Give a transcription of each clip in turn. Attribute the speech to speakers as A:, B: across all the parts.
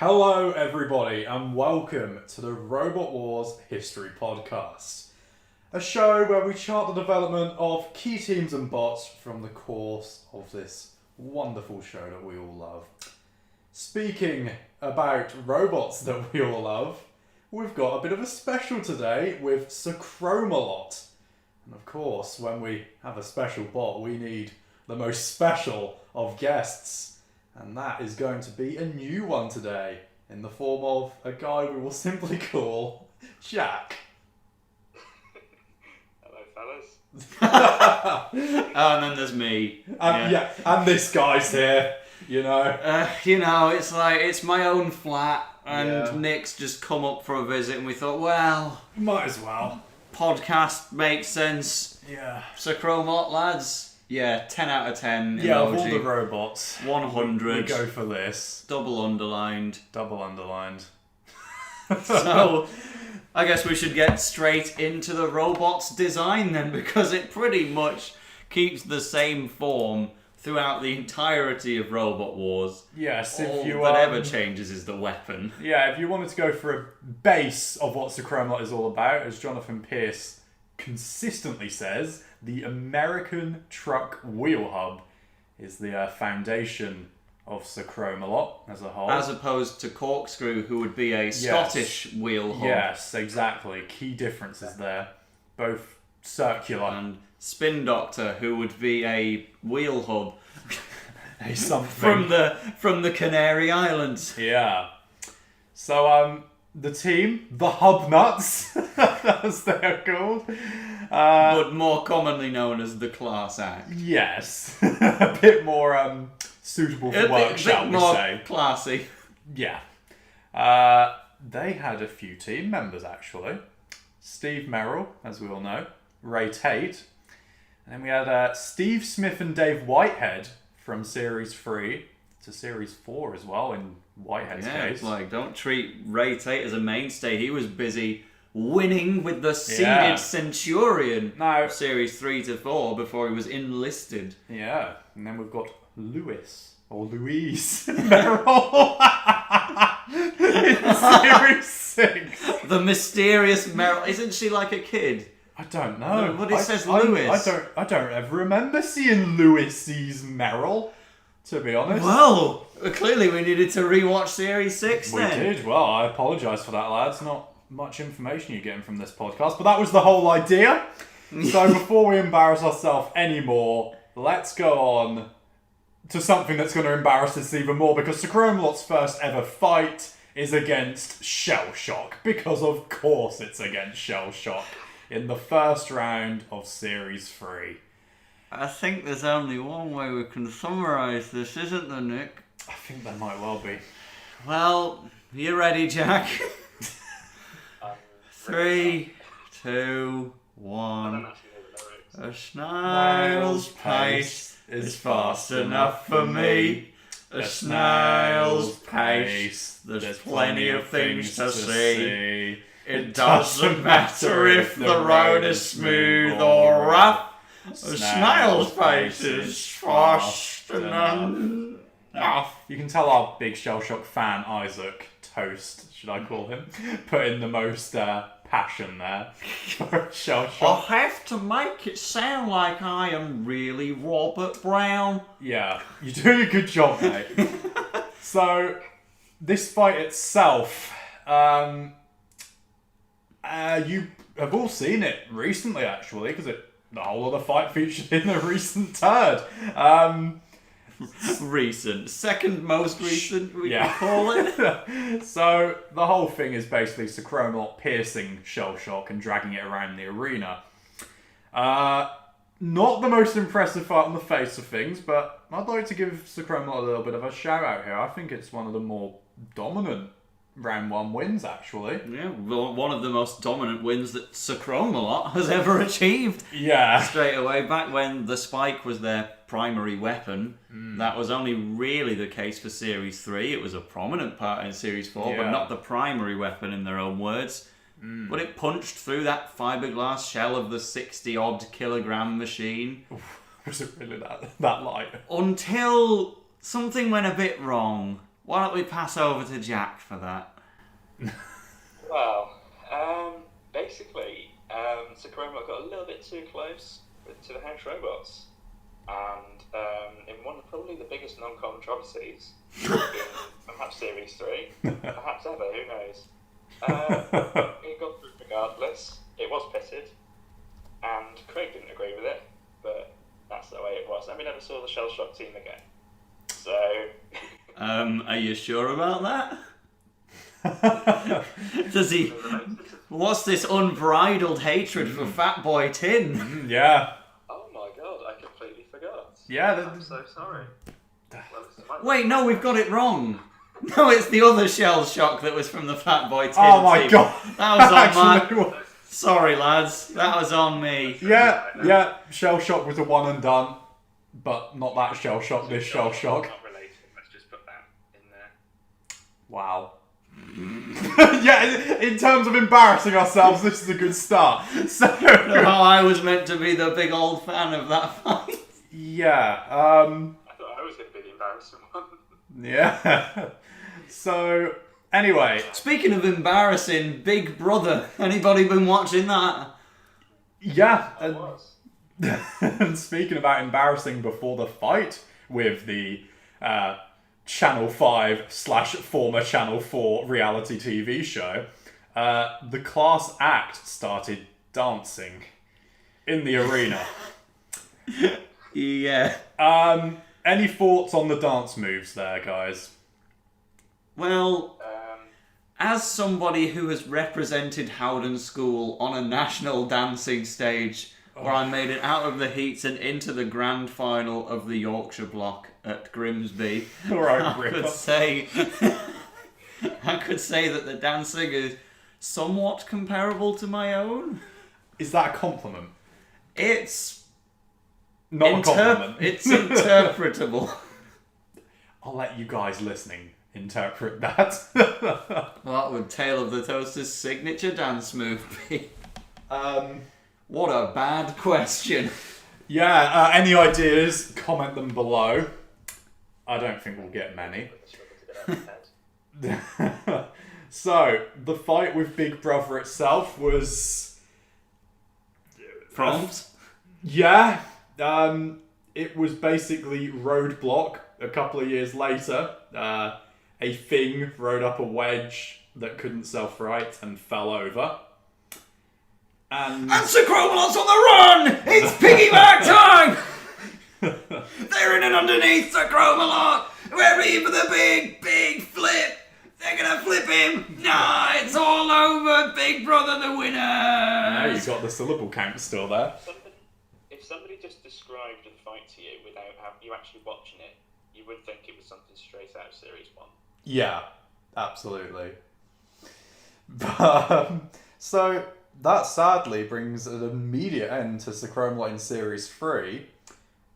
A: Hello everybody and welcome to the Robot Wars History Podcast. A show where we chart the development of key teams and bots from the course of this wonderful show that we all love. Speaking about robots that we all love, we've got a bit of a special today with Sir Chromalot. And of course, when we have a special bot, we need the most special of guests. And that is going to be a new one today, in the form of a guy we will simply call Jack.
B: Hello, fellas.
C: Oh, and then there's me.
A: And this guy's here, you know.
C: It's like, it's my own flat, and Nick's just come up for a visit, and we thought, well,
A: Might as well.
C: podcast makes sense.
A: Yeah.
C: Sir Chromalot, lads. Yeah, 10 out of 10.
A: Yeah, of all
C: emoji.
A: the robots,
C: 100.
A: we go for this.
C: Double underlined.
A: Double underlined.
C: So, I guess we should get straight into the robot's design then, because it pretty much keeps the same form throughout the entirety of Robot Wars.
A: Yes,
C: All
A: if you
C: that ever changes is the weapon.
A: Yeah, if you wanted to go for a base of what Sir Chromalot is all about, as Jonathan Pierce consistently says, the American truck wheel hub is the foundation of Sir Chromalot as a whole.
C: As opposed to Corkscrew, who would be a Scottish wheel hub.
A: Yes, exactly. Key differences there. Both circular.
C: And Spin Doctor, who would be a wheel hub
A: A something.
C: from the Canary Islands.
A: Yeah. So, the team, the Hub Nuts, as they are called.
C: But more commonly known as the Class Act.
A: Yes. A bit more suitable for work, shall we
C: more
A: say.
C: classy.
A: Yeah. They had a few team members, actually. Steve Merrill, as we all know. Ray Tate. And then we had Steve Smith and Dave Whitehead from Series 3 to Series 4 as well, in Whitehead's case.
C: It's like, don't treat Ray Tate as a mainstay. He was busy winning with the seeded Centurion
A: Now,
C: Series 3 to 4 before he was enlisted.
A: yeah. And then we've got Lewis, or Louise Merrill in Series 6.
C: The mysterious Merrill. Isn't she like a kid?
A: I don't know.
C: But it says Lewis.
A: I don't ever remember seeing Lewis's Merrill, to be honest.
C: Well, clearly we needed to rewatch Series 6
A: We
C: then.
A: did. Well, I apologise for that, lads. Not much information you're getting from this podcast, but that was the whole idea. So before we embarrass ourselves anymore, let's go on to something that's going to embarrass us even more, because Sir Chromalot's first ever fight is against Shell Shock, because of course it's against Shell Shock in the first round of Series 3.
C: I think there's only one way we can summarise this, isn't there, Nick?
A: I think there might well be.
C: Well, you ready, Jack? 3, 2, 1. A snail's pace is fast enough for me. A snail's pace, there's plenty of things to see. It doesn't matter if the road is smooth or rough. A snail's pace is fast enough.
A: You can tell our big Shell Shock fan, Isaac Toast, should I call him, put in the most passion there for Shell Shock.
C: I have to make it sound like I am really Robert Brown.
A: Yeah, you're doing a good job, mate. So, this fight itself, you have all seen it recently, actually, because the whole of the fight featured in the recent turd.
C: Second most recent, we
A: Yeah.
C: can call it.
A: So, the whole thing is basically Sir Chromalot piercing Shell Shock and dragging it around the arena. Not the most impressive fight on the face of things, but I'd like to give Sir Chromalot a little bit of a shout out here. I think it's one of the more dominant round 1 wins, actually.
C: Yeah, well, one of the most dominant wins that Sir Chromalot has ever achieved.
A: Yeah.
C: Straight away, back when the spike was their primary weapon, that was only really the case for Series 3. It was a prominent part in Series 4, but not the primary weapon in their own words. But it punched through that fiberglass shell of the 60-odd kilogram machine.
A: Was it really that light?
C: Until something went a bit wrong. Why don't we pass over to Jack for that?
B: Well, basically, Sir Chromalot got a little bit too close to the House Robots, and in one of probably the biggest non-controversies in perhaps Series 3, perhaps ever, who knows. It got through regardless. It was pitted, and Craig didn't agree with it, but that's the way it was. And we never saw the Shell Shock team again. So...
C: Are you sure about that? Does he... What's this unbridled hatred for Fatboy Tin?
A: Yeah.
B: Oh my god, I completely forgot.
A: Yeah.
B: I'm so sorry.
C: Wait, no, we've got it wrong. No, it's the other Shell Shock that was from the Fatboy Tin
A: Oh my
C: team.
A: god.
C: That was on
A: Actually,
C: my... Sorry, lads. That was on me.
A: Yeah. Shell Shock was a one and done, but not that Shell Shock. This Shell Shock.
B: Not related. Let's just put that in there.
A: Wow. Yeah, in terms of embarrassing ourselves, this is a good start. So,
C: I was meant to be the big old fan of that fight.
A: yeah.
B: I thought I was going to be the embarrassing one.
A: Yeah. So, anyway.
C: Speaking of embarrassing, Big Brother. Anybody been watching that?
A: Yeah.
B: I was.
A: And speaking about embarrassing before the fight with the Channel 5 / former Channel 4 reality TV show, the class act started dancing in the arena.
C: Yeah.
A: Any thoughts on the dance moves there, guys?
C: Well, as somebody who has represented Howden School on a national dancing stage where I made it out of the heats and into the grand final of the Yorkshire block at Grimsby,
A: All right,
C: I
A: Ripper.
C: could say that the dancing is somewhat comparable to my own.
A: Is that a compliment?
C: It's
A: Not a compliment.
C: It's interpretable.
A: I'll let you guys listening interpret that.
C: What would Tale of the Toaster's signature dance move be? What a bad question.
A: Yeah, any ideas, comment them below. I don't think we'll get many. So, the fight with Big Brother itself was...
C: Prompt?
A: Yeah, it was basically Roadblock a couple of years later. A thing rode up a wedge that couldn't self-right and fell over. And
C: Sir Chromalot's on the run! It's piggyback time! They're in and underneath Sir Chromalot! We're ready for the big flip! They're gonna flip him! Nah, it's all over! Big Brother the winner!
A: yeah, you got the syllable count still there.
B: If somebody just described the fight to you without you actually watching it, you would think it was something straight out of Series 1.
A: Yeah, absolutely. But, so, that sadly brings an immediate end to Sir Chromalot in Series 3.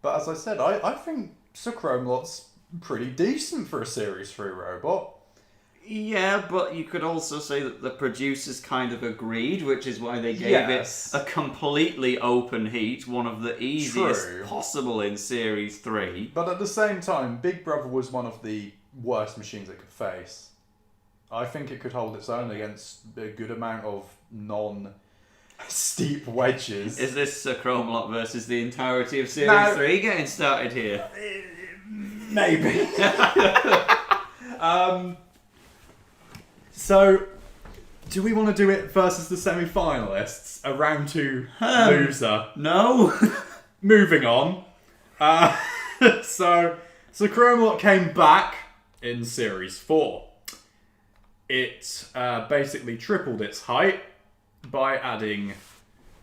A: But as I said, I think Sir Chromalot's pretty decent for a Series 3 robot.
C: Yeah, but you could also say that the producers kind of agreed, which is why they gave
A: Yes.
C: it a completely open heat, one of the easiest
A: True.
C: possible in Series 3.
A: But at the same time, Big Brother was one of the worst machines it could face. I think it could hold its own against a good amount of non-steep wedges.
C: Is this Sir Chromalot versus the entirety of Series 3 getting started here?
A: Maybe. So, do we want to do it versus the semi-finalists? A round 2 loser.
C: No.
A: Moving on. So Chromalot came back in Series 4. It basically tripled its height by adding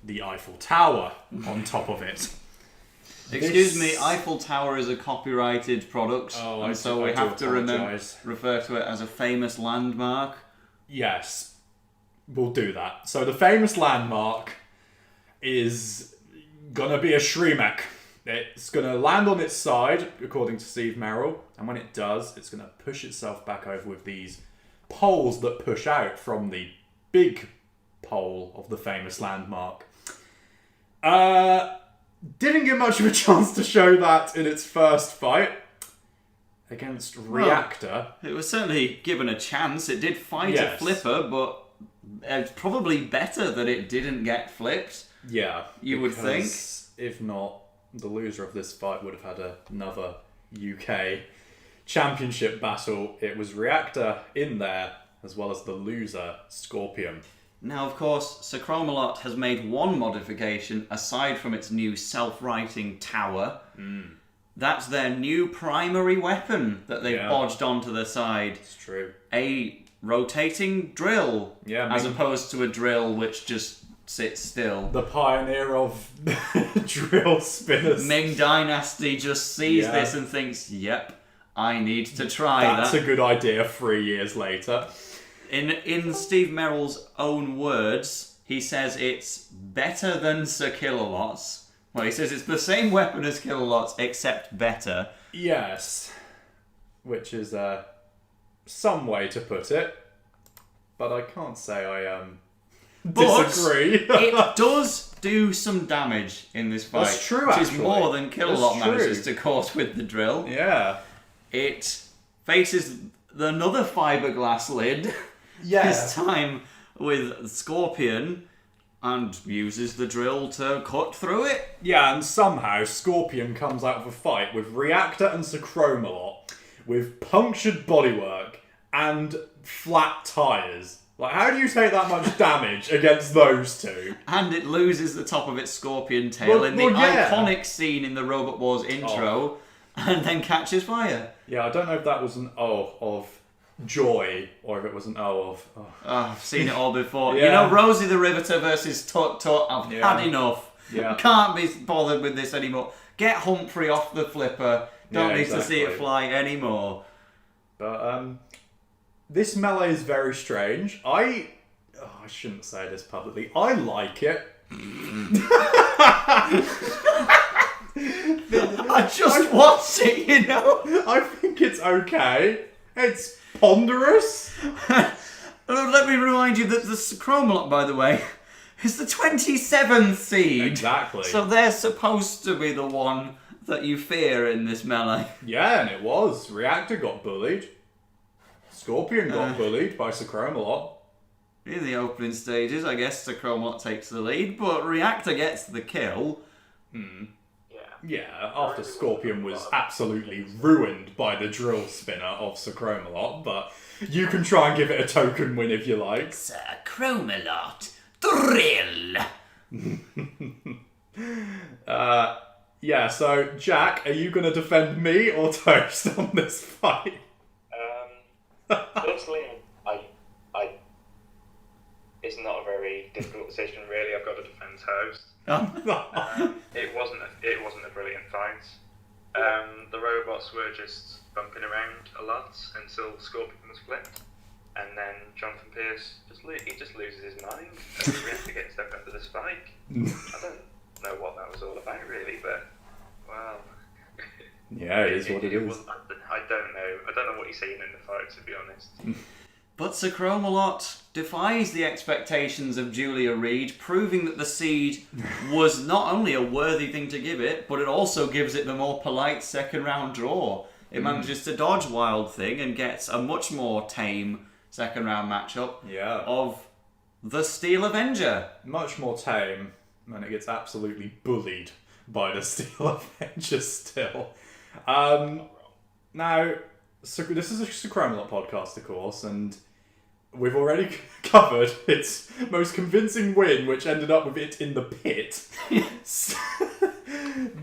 A: the Eiffel Tower on top of it.
C: Excuse me, Eiffel Tower is a copyrighted product, and so we have to refer to it as a famous landmark.
A: Yes, we'll do that. So the famous landmark is gonna be a Shremek. It's gonna land on its side, according to Steve Merrill, and when it does, it's gonna push itself back over with these poles that push out from the big pole of the famous landmark. Didn't get much of a chance to show that in its first fight. against Reactor.
C: It was certainly given a chance. It did fight a Flipper, but it's probably better that it didn't get flipped.
A: Yeah.
C: You would think.
A: If not, the loser of this fight would have had another UK championship battle. It was Reactor in there, as well as the loser, Scorpion.
C: Now, of course, Sir Chromalot has made one modification aside from its new self-righting tower. That's their new primary weapon that they've bodged onto the side.
A: It's true.
C: A rotating drill, as opposed to a drill which just sits still.
A: The pioneer of drill spinners.
C: Ming Dynasty just sees this and thinks, yep, I need to try that.
A: That's a good idea 3 years later.
C: In Steve Merrill's own words, he says it's better than Sir Kilolot's. Well, he says it's the same weapon as Kilolot's, except better.
A: Yes. Which is some way to put it. But I can't say I disagree.
C: It does do some damage in this fight.
A: That's true,
C: which
A: actually.
C: is more than Kilolot
A: That's true.
C: manages to cause with the drill.
A: Yeah.
C: It faces another fiberglass lid. This time with Scorpion, and uses the drill to cut through it.
A: Yeah, and somehow Scorpion comes out of a fight with Reactor and Sir Chromalot with punctured bodywork and flat tyres. Like, how do you take that much damage against those two?
C: And it loses the top of its scorpion tail in the iconic scene in the Robot Wars intro, and then catches fire.
A: Yeah, I don't know if that was an O of joy, or if it was an O of...
C: Oh, I've seen it all before.
A: Yeah.
C: You know, Rosie the Riveter versus Tut Tut, I've had enough.
A: Yeah.
C: Can't be bothered with this anymore. Get Humphrey off the flipper. Don't need to see it fly anymore.
A: But, this melee is very strange. I shouldn't say this publicly. I like it.
C: I just watched it, you know?
A: I think it's okay. It's ponderous.
C: Let me remind you that the Chromalot, by the way, is the 27th seed.
A: Exactly.
C: So they're supposed to be the one that you fear in this melee.
A: Yeah, and it was. Reactor got bullied. Scorpion got bullied by Sir Chromalot.
C: In the opening stages, I guess Sir Chromalot takes the lead, but Reactor gets the kill.
A: Yeah, after Scorpion was absolutely ruined by the drill spinner of Sir Chromalot, but you can try and give it a token win if you like.
C: Sir Chromalot, drill!
A: Yeah, so Jack, are you going to defend me or Toast on this fight?
B: Personally, it's not a very difficult decision, really. I've got to defend Toast. It wasn't a brilliant fight. The robots were just bumping around a lot until Scorpion was flipped, and then Jonathan Pierce just loses his mind and the Reactor gets stuck under the spike. I don't know what that was all about, really, but well.
A: Yeah, it is what it is.
B: I don't know what he's saying in the fight, to be honest.
C: But Sir Chromalot defies the expectations of Julia Reed, proving that the seed was not only a worthy thing to give it, but it also gives it the more polite second round draw. It manages to dodge Wild Thing and gets a much more tame second round matchup of the Steel Avenger. Much
A: more tame, and it gets absolutely bullied by the Steel Avenger still. Now, this is a Sir Chromalot podcast, of course, and we've already covered its most convincing win, which ended up with it in the pit.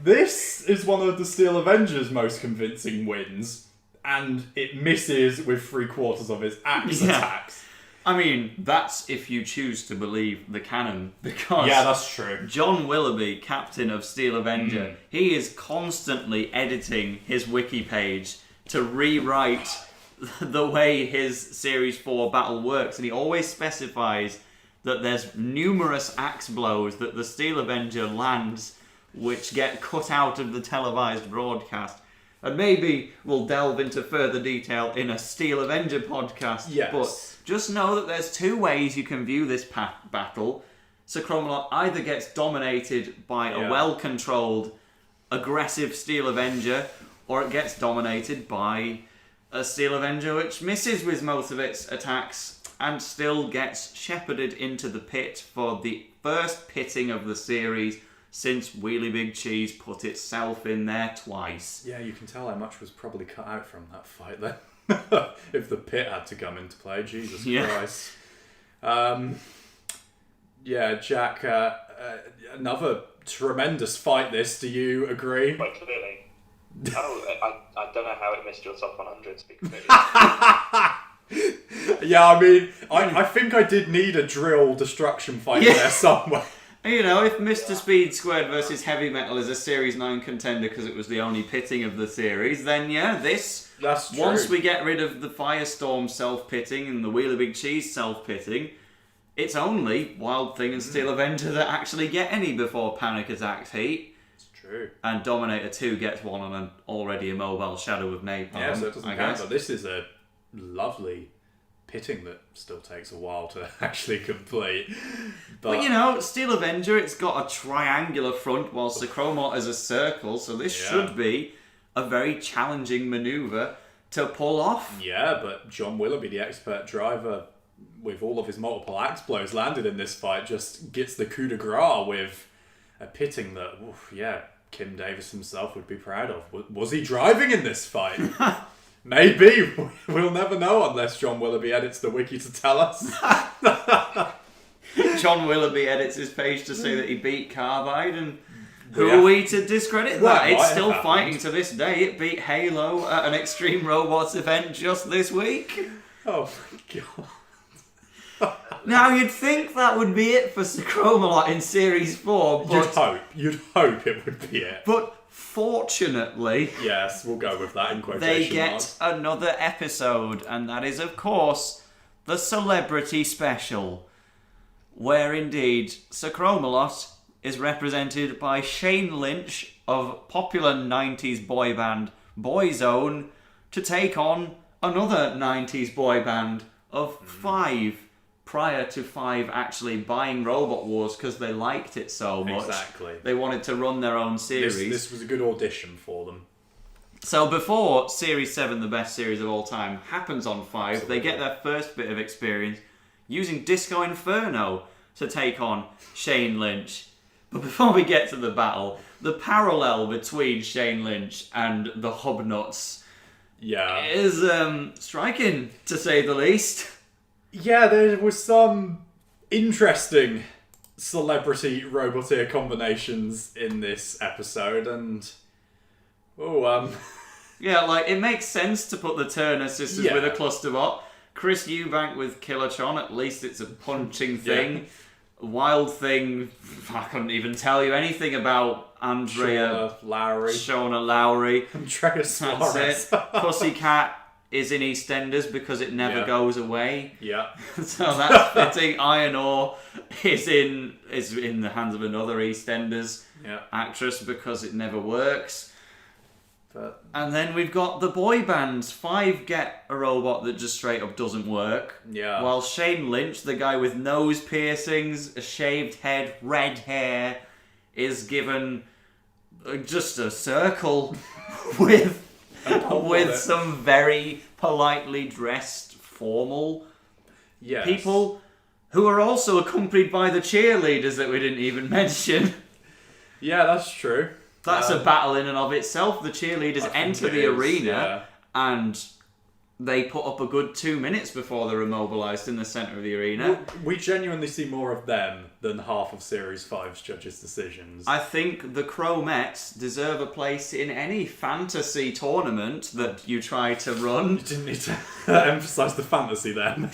A: This is one of the Steel Avenger's most convincing wins, and it misses with 3/4 of its axe attacks.
C: I mean, that's if you choose to believe the canon, because
A: that's true.
C: John Willoughby, captain of Steel Avenger, he is constantly editing his wiki page to rewrite the way his Series 4 battle works, and he always specifies that there's numerous axe blows that the Steel Avenger lands which get cut out of the televised broadcast. And maybe we'll delve into further detail in a Steel Avenger podcast.
A: Yes.
C: But just know that there's two ways you can view this battle. Sir Chromalot either gets dominated by a well-controlled, aggressive Steel Avenger, or it gets dominated by a Steel Avenger which misses with most of its attacks and still gets shepherded into the pit for the first pitting of the series since Wheelie Big Cheese put itself in there twice.
A: Yeah, you can tell how much was probably cut out from that fight then. If the pit had to come into play, Jesus Christ. Jack, another tremendous fight this, do you agree?
B: Quite clearly. I don't know how it missed your top 100 to be completely
A: Yeah, I mean, I think I did need a drill destruction fight there somewhere.
C: You know, if Mr. Speed Squared versus Heavy Metal is a Series 9 contender because it was the only pitting of the series, then
A: That's true.
C: once we get rid of the Firestorm self-pitting and the Wheeler Big Cheese self-pitting, it's only Wild Thing and Steel Avenger that actually get any before Panic Attack's heat.
A: It's true.
C: And Dominator 2 gets one on an already immobile Shadow of Napalm.
A: Yeah, so it doesn't count, but this is a lovely pitting that still takes a while to actually complete.
C: But you know, Steel Avenger, it's got a triangular front while Sir Chromalot is a circle, so this should be a very challenging manoeuvre to pull off.
A: Yeah, but John Willoughby, the expert driver, with all of his multiple axe blows landed in this fight, just gets the coup de grace with a pitting that, Kim Davis himself would be proud of. Was he driving in this fight? Maybe. We'll never know unless John Willoughby edits the wiki to tell us.
C: John Willoughby edits his page to say that he beat Carbide, and who are we to discredit that? It's still fighting to this day. It beat Halo at an Extreme Robots event just this week.
A: Oh my god.
C: Now, you'd think that would be it for Sir Chromalot in Series 4, but...
A: You'd hope it would be it.
C: But fortunately...
A: Yes, we'll go with that in quotation
C: they get
A: marks.
C: another episode, and that is, of course, the Celebrity Special, where indeed Sir Chromalot is represented by Shane Lynch of popular 90s boy band Boyzone to take on another 90s boy band of Five, prior to Five actually buying Robot Wars because they liked it so much.
A: Exactly.
C: They wanted to run their own series.
A: This was a good audition for them.
C: So before Series 7, the best series of all time, happens on Five, they get their first bit of experience using Disco Inferno to take on Shane Lynch. But before we get to the battle, the parallel between Shane Lynch and the Hubnuts is striking, to say the least.
A: Yeah, there was some interesting celebrity Roboteer combinations in this episode, and
C: yeah, like it makes sense to put the Turner sisters with a clusterbot. Chris Eubank with Killertron, at least it's a punching thing. Wild Thing, I couldn't even tell you anything about Andrea Shona Lowry.
A: Andrea Suarez.
C: That's it. Pussycat is in EastEnders because it never goes away.
A: Yeah.
C: So that's fitting. Iron Ore is in the hands of another EastEnders actress because it never works. And then we've got the boy bands. Five get a robot that just straight up doesn't work.
A: Yeah.
C: While Shane Lynch, the guy with nose piercings, a shaved head, red hair, is given just a circle with some very politely dressed formal people who are also accompanied by the cheerleaders that we didn't even mention.
A: Yeah, that's true.
C: That's a battle in and of itself. The cheerleaders enter the arena and they put up a good 2 minutes before they're immobilised in the centre of the arena.
A: We genuinely see more of them than half of Series 5's judges' decisions.
C: I think the Chromettes deserve a place in any fantasy tournament that you try to run.
A: You didn't need to emphasise the fantasy then.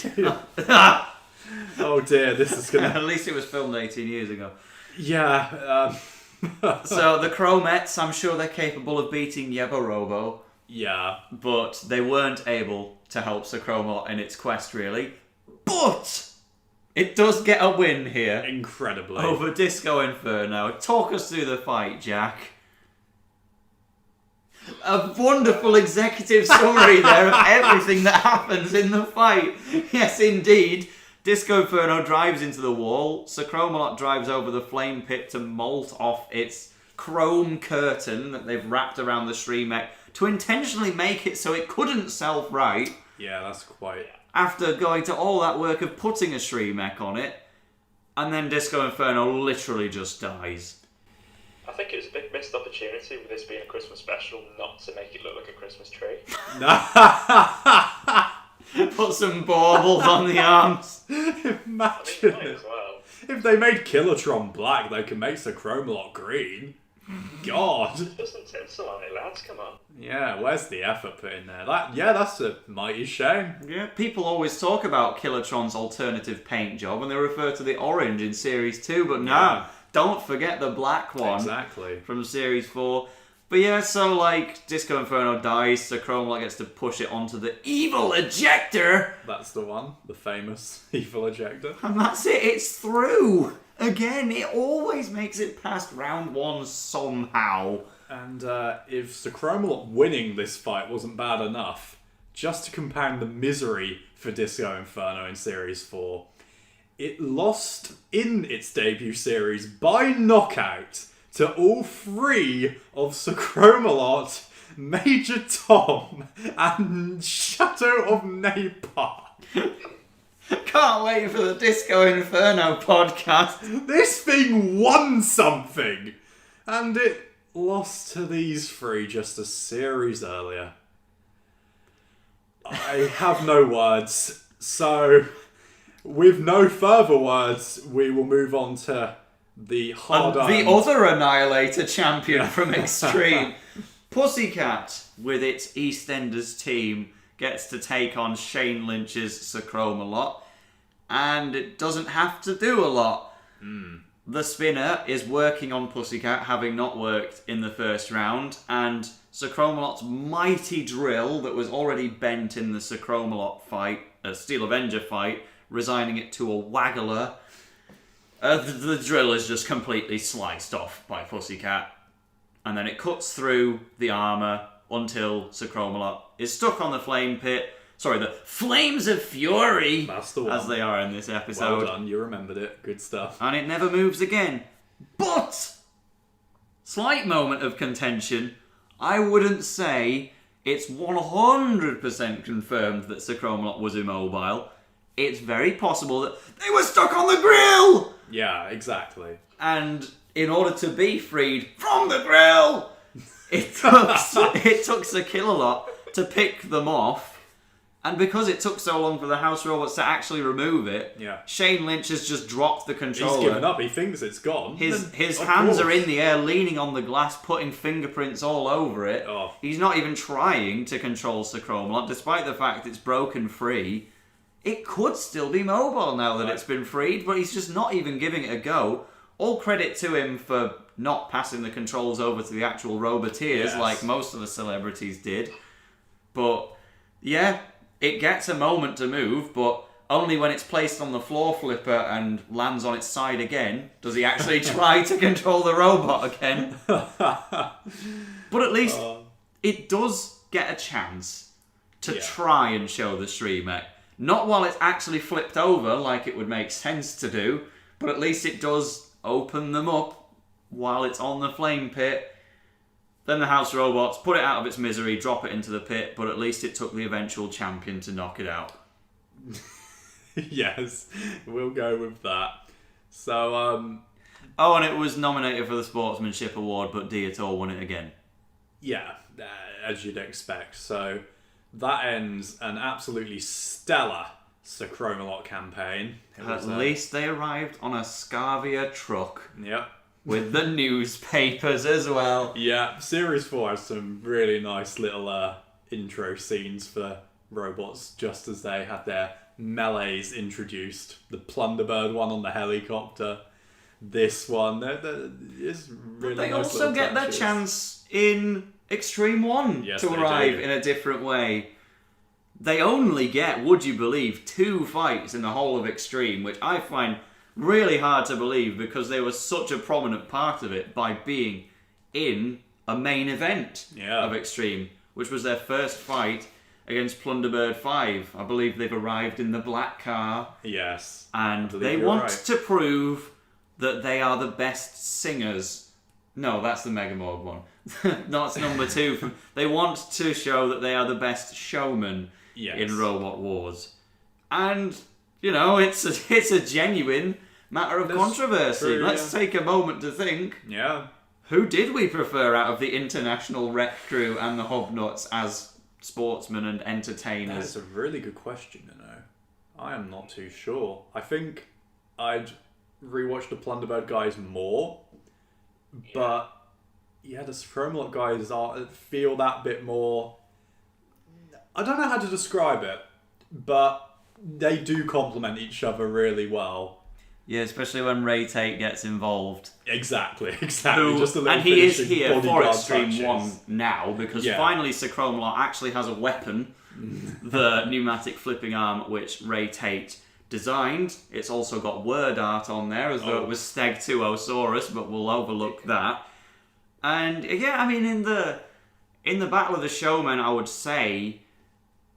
A: Oh dear, this is going to...
C: At least it was filmed 18 years ago.
A: Yeah,
C: So the Chromettes, I'm sure they're capable of beating Yebo Robo.
A: Yeah.
C: But they weren't able to help Sir Chromalot in its quest, really. But it does get a win here.
A: Incredibly.
C: Over Disco Inferno. Talk us through the fight, Jack. A wonderful executive summary there of everything that happens in the fight. Yes, indeed. Disco Inferno drives into the wall. Sir Chromalot drives over the flame pit to molt off its chrome curtain that they've wrapped around the Shremek to intentionally make it so it couldn't self-right
A: Yeah, that's quite...
C: after going to all that work of putting a Shri mech on it, and then Disco Inferno literally just dies.
B: I think it was a big missed opportunity with this being a Christmas special not to make it look like a Christmas tree.
C: Put some baubles on the arms.
A: Imagine
B: Might
A: it.
B: as well.
A: If they made Kilotron black, they could make Sir Chromalot green. God.
B: Put some tinsel on it, lads, come on.
A: Yeah, where's the effort put in there? That's a mighty shame.
C: Yeah, people always talk about Kilotron's alternative paint job, and they refer to the orange in Series 2, but no,
A: Yeah.
C: don't forget the black one
A: Exactly.
C: from Series 4. But yeah, so like, Disco Inferno dies, so Chromalot gets to push it onto the evil ejector,
A: That's the one. The famous evil ejector.
C: and that's it, it's through! Again, it always makes it past round 1 somehow.
A: And if Sir Chromalot winning this fight wasn't bad enough, just to compound the misery for Disco Inferno in Series 4, it lost in its debut series by knockout to all 3 of Sir Chromalot, Major Tom, and Shadow of Napar.
C: Can't wait for the Disco Inferno podcast.
A: This thing won something! And it lost to these 3 just a series earlier. I have no words. So, with no further words, we will move on to the hard-earned...
C: The other Annihilator champion from Extreme. Pussycat, with its EastEnders team, gets to take on Shane Lynch's Sir Chromalot, and it doesn't have to do a lot. The spinner is working on Pussycat, having not worked in the first round, and Sir Chromalot's mighty drill that was already bent in the Sir Chromalot fight, Steel Avenger fight, resigning it to a waggler. The drill is just completely sliced off by Pussycat, and then it cuts through the armour until Sir Chromalot is stuck on the flame pit. Sorry, the Flames of Fury,
A: That's the one.
C: as they are in this episode.
A: Well done, you remembered it. Good stuff.
C: And it never moves again. But, slight moment of contention, I wouldn't say it's 100% confirmed that Sir Chromalot was immobile. It's very possible that they were stuck on the grill!
A: Yeah, exactly.
C: And in order to be freed from the grill, it took Sir Killalot to pick them off. And because it took so long for the house robots to actually remove it,
A: Yeah.
C: Shane Lynch has just dropped the controller.
A: He's given up. He thinks it's gone.
C: His
A: Of
C: hands are
A: course.
C: in the air, leaning on the glass, putting fingerprints all over it.
A: Oh.
C: He's not even trying to control Sir Chromalot, despite the fact it's broken free. It could still be mobile now that it's been freed, but he's just not even giving it a go. All credit to him for not passing the controls over to the actual Roboteers,
A: Yes.
C: like most of the celebrities did. But, yeah, it gets a moment to move, but only when it's placed on the floor flipper and lands on its side again does he actually try to control the robot again. But at least it does get a chance to try and show the streamer. Not while it's actually flipped over like it would make sense to do, but at least it does open them up while it's on the flame pit. Then the house robots put it out of its misery, drop it into the pit, but at least it took the eventual champion to knock it out.
A: Yes, we'll go with that. So,
C: Oh, and it was nominated for the Sportsmanship Award, but Diator won it again.
A: yeah, as you'd expect. So, that ends an absolutely stellar Sir Chromalot campaign. It
C: At
A: was,
C: least they arrived on a Scavia truck
A: Yep.
C: with the newspapers as well.
A: Yeah, Series 4 has some really nice little intro scenes for robots just as they had their melees introduced. The Plunderbird one on the helicopter. This one. It's really
C: They
A: nice
C: also
A: little
C: get their
A: touches.
C: chance in Extreme 1
A: Yes,
C: to
A: they
C: arrive
A: do.
C: in a different way. They only get, would you believe, 2 fights in the whole of Extreme, which I find really hard to believe because they were such a prominent part of it by being in a main event of Extreme, which was their first fight against Plunderbird 5. I believe they've arrived in the black car.
A: Yes.
C: And
A: I believe
C: they
A: you're
C: want
A: right.
C: to prove that they are the best singers. No, that's the Megamorg one. That's number 2. They want to show that they are the best showmen in Robot Wars. And, it's a genuine matter of controversy.
A: True,
C: Let's take a moment to think.
A: Yeah.
C: Who did we prefer out of the International Rec Crew and the Hobnuts as sportsmen and entertainers?
A: That's a really good question, I am not too sure. I think I'd rewatch the Plunderbird guys more, but the Sir Chromalot guys feel that bit more. I don't know how to describe it, but they do complement each other really well.
C: Yeah, especially when Ray Tate gets involved.
A: Exactly. Just a little
C: and he is
A: finishing
C: here for
A: bodyguard
C: Extreme
A: touches.
C: 1 now, because finally Sir Chromalot actually has a weapon, the pneumatic flipping arm, which Ray Tate designed. It's also got word art on there, as though it was Stegosaurus, but we'll overlook that. And in the Battle of the Showmen, I would say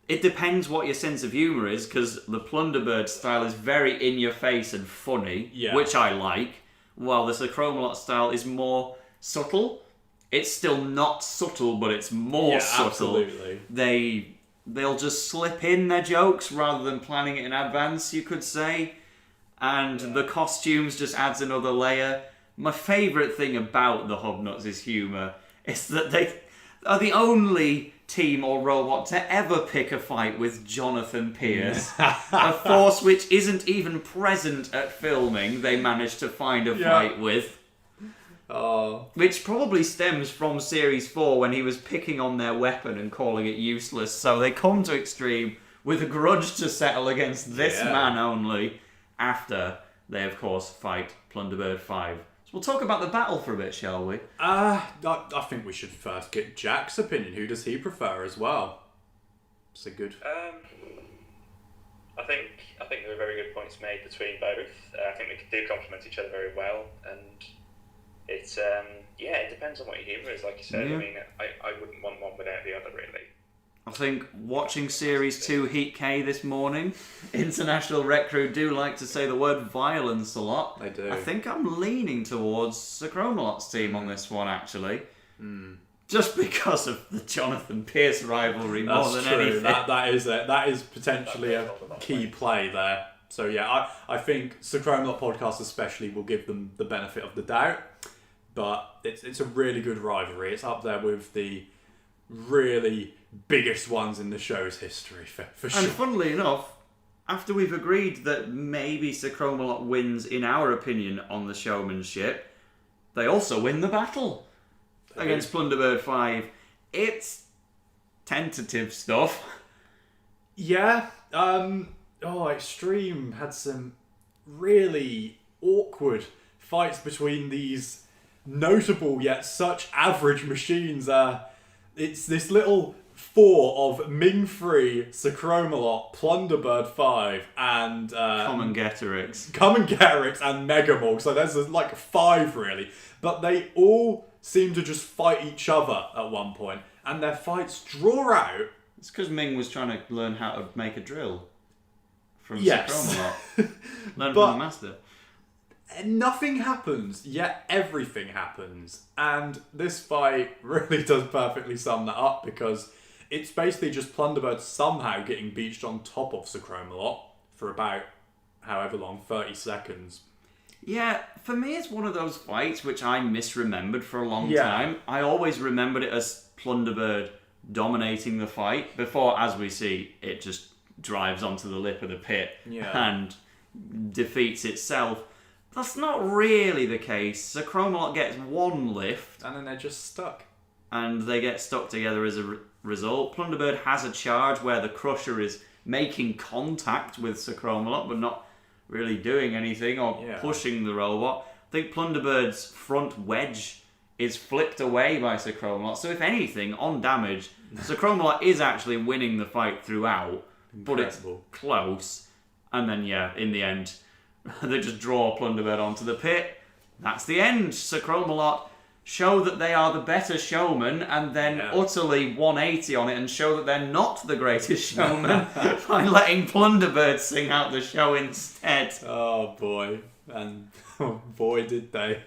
C: it depends what your sense of humour is, because the Plunderbird style is very in your face and funny, which I like, while the Sir Chromalot style is more subtle. It's still not subtle, but it's more subtle.
A: Absolutely.
C: They'll just slip in their jokes rather than planning it in advance, you could say. And the costumes just adds another layer. My favourite thing about the Hobnuts' humour is that they are the only team or robot to ever pick a fight with Jonathan Pierce. A force which isn't even present at filming, they managed to find a fight with. Which probably stems from Series 4 when he was picking on their weapon and calling it useless. So they come to Extreme with a grudge to settle against this man only, after they, of course, fight Plunderbird 5. So we'll talk about the battle for a bit, shall we?
A: I think we should first get Jack's opinion. Who does he prefer as well? It's a good...
B: I think there are very good points made between both. I think they do complement each other very well, and it's it depends on what your humour is, like you said. I mean, I wouldn't want one without the other, really.
C: I think watching Series 2 Heat K this morning, International Rec Crew do like to say the word violence a lot.
A: They do.
C: I think I'm leaning towards Sir Chromalot's team on this one, actually. Just because of the Jonathan Pierce rivalry more than anything.
A: That is potentially a key play there. So I think Sir Chromalot podcast especially will give them the benefit of the doubt. But it's a really good rivalry. It's up there with the really biggest ones in the show's history, for sure.
C: And funnily enough, after we've agreed that maybe Sir Chromalot wins, in our opinion, on the showmanship, they also win the battle against Plunderbird 5. It's tentative stuff.
A: Yeah. Extreme had some really awkward fights between these notable yet such average machines. It's this little 4 of Ming 3, Sir Chromalot, Plunderbird 5, and
C: Common Getorix
A: and Megamorg. So there's like 5 really, but they all seem to just fight each other at one point, and their fights draw out.
C: It's because Ming was trying to learn how to make a drill from Sir Chromalot. Learn from the master.
A: Nothing happens, yet everything happens. And this fight really does perfectly sum that up, because it's basically just Plunderbird somehow getting beached on top of Sir Chromalot for about however long, 30 seconds.
C: Yeah, for me it's one of those fights which I misremembered for a long time. I always remembered it as Plunderbird dominating the fight, before, as we see, it just drives onto the lip of the pit and defeats itself. That's not really the case. Sir Chromalot gets one lift.
A: And then they're just stuck.
C: And they get stuck together as a result. Plunderbird has a charge where the Crusher is making contact with Sir Chromalot, but not really doing anything or pushing the robot. I think Plunderbird's front wedge is flipped away by Sir Chromalot. So if anything, on damage, Sir Chromalot is actually winning the fight throughout. But it's close. And then, in the end, they just draw Plunderbird onto the pit. That's the end. Sir Chromalot show that they are the better showman, and then utterly 180 on it and show that they're not the greatest showman by letting Plunderbird sing out the show instead.
A: Oh boy. And boy did they.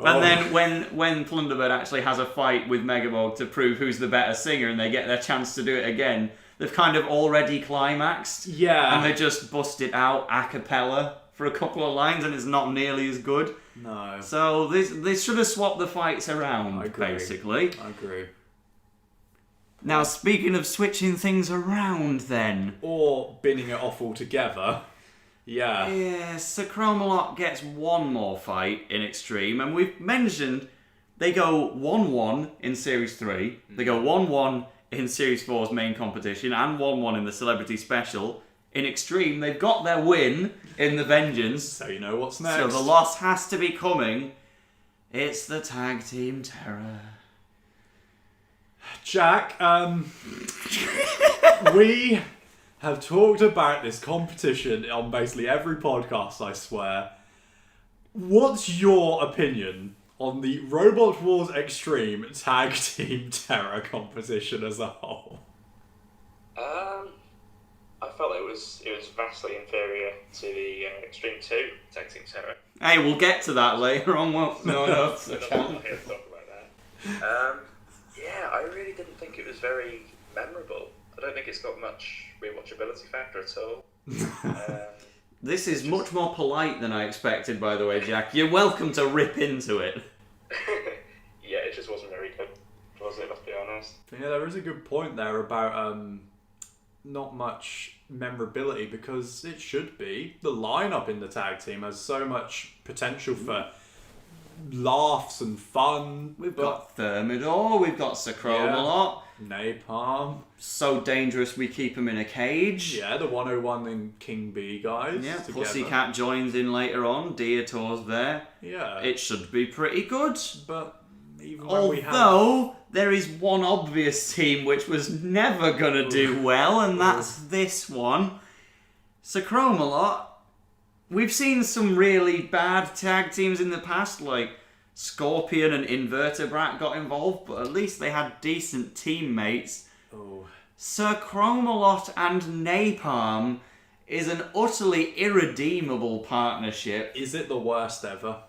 C: And then when Plunderbird actually has a fight with Megamog to prove who's the better singer and they get their chance to do it again, they've kind of already climaxed.
A: Yeah.
C: And they just bust it out a cappella for a couple of lines and it's not nearly as good.
A: No.
C: So they should have swapped the fights around, basically.
A: I agree.
C: Now, speaking of switching things around then...
A: Or binning it off altogether. Yeah.
C: Yeah, Sir Chromalot gets one more fight in Extreme, and we've mentioned they go 1-1 in Series 3, they go 1-1 in Series 4's main competition, and 1-1 in the Celebrity Special. In Extreme, they've got their win in the Vengeance.
A: So you know what's next.
C: So the loss has to be coming. It's the Tag Team Terror.
A: Jack, we have talked about this competition on basically every podcast, I swear. What's your opinion on the Robot Wars Extreme Tag Team Terror competition as a whole?
B: I felt it was vastly inferior to the Extreme 2 Tag Team Terror.
C: Hey, we'll get to that later on.
B: We're not here to talk about that. Yeah, I really didn't think it was very memorable. I don't think it's got much rewatchability factor at all.
C: This is much more polite than I expected, by the way, Jack. You're welcome to rip into it.
B: Yeah, it just wasn't very good, was it? Let's be honest.
A: Yeah, there is a good point there about not much memorability, because it should be. The lineup in the tag team has so much potential for laughs and fun.
C: We've got Thermidor, we've got Sir Chromalot.
A: Napalm.
C: So dangerous we keep him in a cage.
A: Yeah, the 101 and King B guys.
C: Yeah,
A: together.
C: Pussycat joins in later on. Dietor's there.
A: Yeah.
C: It should be pretty good.
A: But even when we have...
C: Although, there is one obvious team which was never going to do well, and that's this one. Sir Chromalot. We've seen some really bad tag teams in the past, like Scorpion and Invertebrat got involved, but at least they had decent teammates.
A: Oh.
C: Sir Chromalot and Napalm is an utterly irredeemable partnership.
A: Is it the worst ever?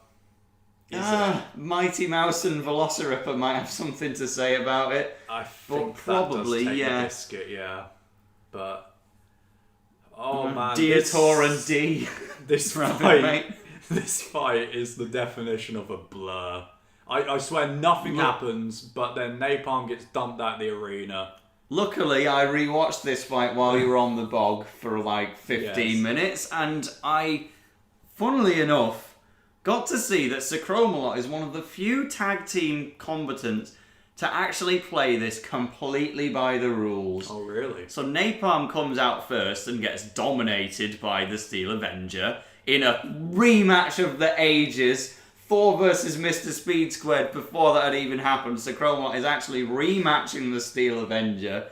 C: Mighty Mouse and Velociraptor might have something to say about it.
A: I think
C: probably,
A: that does take
C: yeah.
A: the biscuit, yeah. But... Oh man,
C: Dietor and D.
A: This fight is the definition of a blur. I swear nothing happens, but then Napalm gets dumped out the arena.
C: Luckily, I rewatched this fight while you were on the bog for like 15 minutes, and I, funnily enough, got to see that Sir Chromalot is one of the few tag team combatants to actually play this completely by the rules.
A: Oh, really?
C: So Napalm comes out first and gets dominated by the Steel Avenger in a rematch of the ages. Thor versus Mr. Speed Squared. Before that had even happened, Sir Chromalot is actually rematching the Steel Avenger.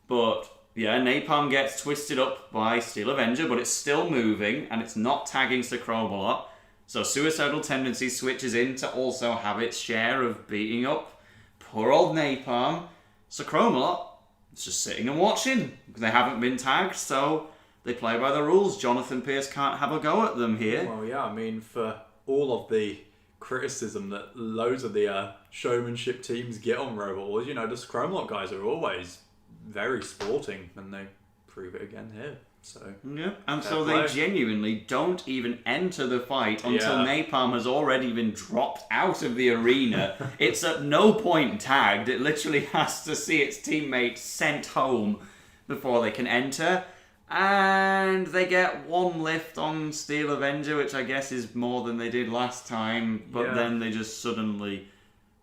C: But yeah, Napalm gets twisted up by Steel Avenger, but it's still moving and it's not tagging Sir Chromalot. So Suicidal Tendency switches in to also have its share of beating up poor old Napalm. Sir Chromalot is just sitting and watching. They haven't been tagged, so they play by the rules. Jonathan Pierce can't have a go at them here.
A: Well, yeah, I mean, for all of the criticism that loads of the showmanship teams get on Robot Wars, you know, the Chromalot guys are always very sporting, and they prove it again here. So
C: yeah, and so they genuinely don't even enter the fight until Napalm has already been dropped out of the arena. It's at no point tagged. It literally has to see its teammates sent home before they can enter. And they get one lift on Steel Avenger, which I guess is more than they did last time. But then they just suddenly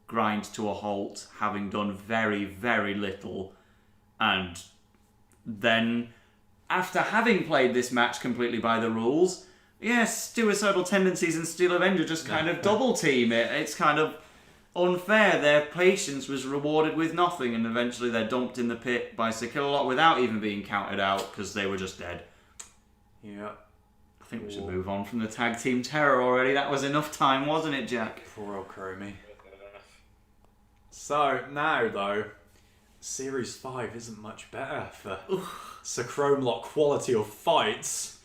C: grind to a halt, having done very, very little. And then, after having played this match completely by the rules, yes, Suicidal Tendencies and Steel Avenger just kind of double team it. It's kind of unfair. Their patience was rewarded with nothing, and eventually they're dumped in the pit by Sir Chromalot without even being counted out because they were just dead.
A: Yeah.
C: I think we should move on from the Tag Team Terror already. That was enough time, wasn't it, Jack?
A: Poor old Chromie. So, now though, Series 5 isn't much better for Sir Chromalot quality of fights.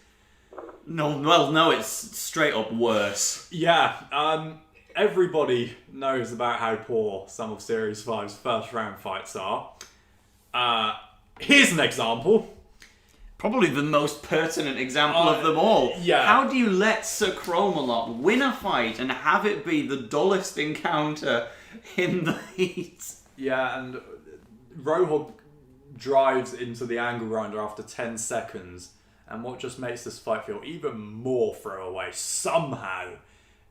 C: No, well, no, it's straight up worse.
A: Yeah, everybody knows about how poor some of Series 5's first round fights are. Here's an example.
C: Probably the most pertinent example of them all.
A: Yeah.
C: How do you let Sir Chromalot win a fight and have it be the dullest encounter in the heat?
A: Yeah, and Roadhog drives into the angle grinder after 10 seconds, and what just makes this fight feel even more throwaway somehow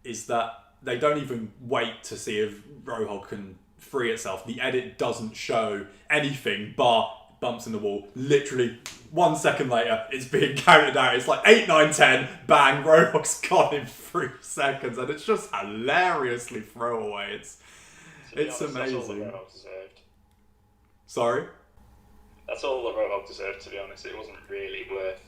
A: is that they don't even wait to see if Roadhog can free itself. The edit doesn't show anything but bumps in the wall. Literally 1 second later, it's being counted out. It's like 8, 9, 10, bang, Roadhog's gone in 3 seconds, and it's just hilariously throwaway. It's amazing.
B: That's all the Roadhog deserved.
A: Sorry?
B: That's all the Roadhog deserved, to be honest. It wasn't really worth...